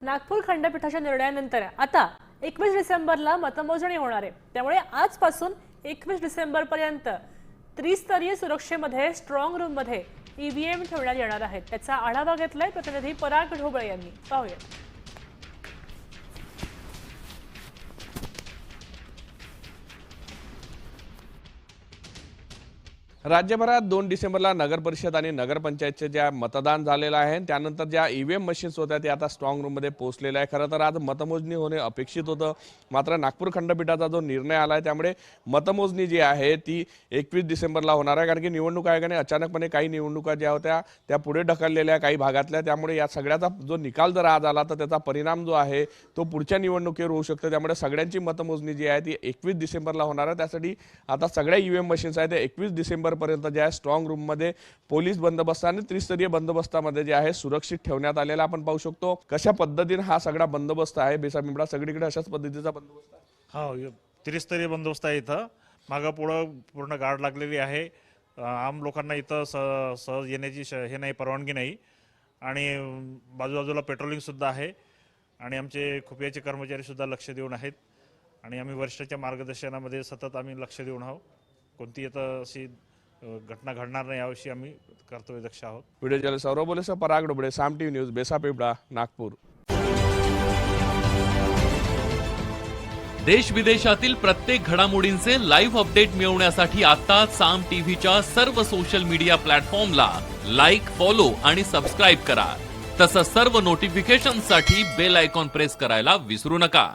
नागपूर खंडपीठाच्या निर्णयानंतर आता 21 डिसेंबरला मतमोजणी होणार आहे। त्यामुळे आजपासून 21 डिसेंबर पर्यंत त्रिस्तरीय सुरक्षेमध्ये स्ट्रॉंग रूम मध्ये ईव्हीएम ठेवण्यात येणार आहेत। त्याचा आढावा घेतलाय प्रतिनिधी पराग ढोबळे यांनी। पाहूया। राज्यभरात 2 डिसेंबरला नगर परिषद आणि नगरपंचायतचे ज्या मतदान झालेलं आहे त्यानंतर ज्या ईव्हीएम मशीन्स होत्या ते आता स्ट्रॉंग रूममध्ये पोहोचलेले आहे। खरं तर आज मतमोजणी होणे अपेक्षित होतं, मात्र नागपूर खंडपीठाचा जो निर्णय आला आहे त्यामुळे मतमोजणी जी आहे ती 21 डिसेंबरला होणार आहे। कारण की निवडणूक आयोगाने अचानकपणे काही निवडणुका ज्या होत्या त्या पुढे ढकललेल्या काही भागातल्या, त्यामुळे या सगळ्याचा जो निकाल जर आज आला तर त्याचा परिणाम जो आहे तो पुढच्या निवडणुकीवर होऊ शकतो। त्यामुळे सगळ्यांची मतमोजणी जी आहे ती 21 डिसेंबरला होणार आहे। त्यासाठी आता सगळ्या ईव्हीएम मशीन्स आहेत ते 21 डिसेंबर पर्यंत जे आहे स्ट्रॉंग रूम मध्ये पोलीस बंदोबस्त आणि त्रिस्तरीय बंदोबस्तामध्ये जे आहे सुरक्षित ठेवण्यात आलेला आपण पाहू शकतो। कशा पद्धतीने हा सगळा बंदोबस्त आहे बेसापिंपळा सगळीकडे अशाच पद्धतीचा बंदोबस्त आहे। हो, त्रिस्तरीय बंदोबस्त आहे इथं। मागं पुढं पूर्ण गार्ड लागलेली आहे। आम लोकांना इथं सहज येण्याची हे नाही, परवानगी नाही। आणि बाजूबाजूला पेट्रोलिंग सुद्धा आहे आणि आमचे खुफियाचे कर्मचारी सुद्धा लक्ष देऊन आहेत आणि आम्ही वरिष्ठांच्या मार्गदर्शनामध्ये सतत आम्ही लक्ष देऊन आहोत। कोणती इथं अशी घटना घडणार नाही याविषयी आम्ही कर्तव्यदक्ष आहोत। व्हिडिओ जर्नलिस्ट सौरभ बोलेसह पराग ढोबळे, साम टीव्ही न्यूज, बेसापिंपळा, नागपूर। देश विदेशातील प्रत्येक घडामोडींचे लाईव्ह अपडेट मिळवण्यासाठी आता साम टीव्हीच्या सर्व सोशल मीडिया प्लॅटफॉर्मला लाईक, फॉलो आणि सबस्क्राईब करा। तसंच सर्व नोटिफिकेशनसाठी बेल आयकॉन प्रेस करायला विसरू नका।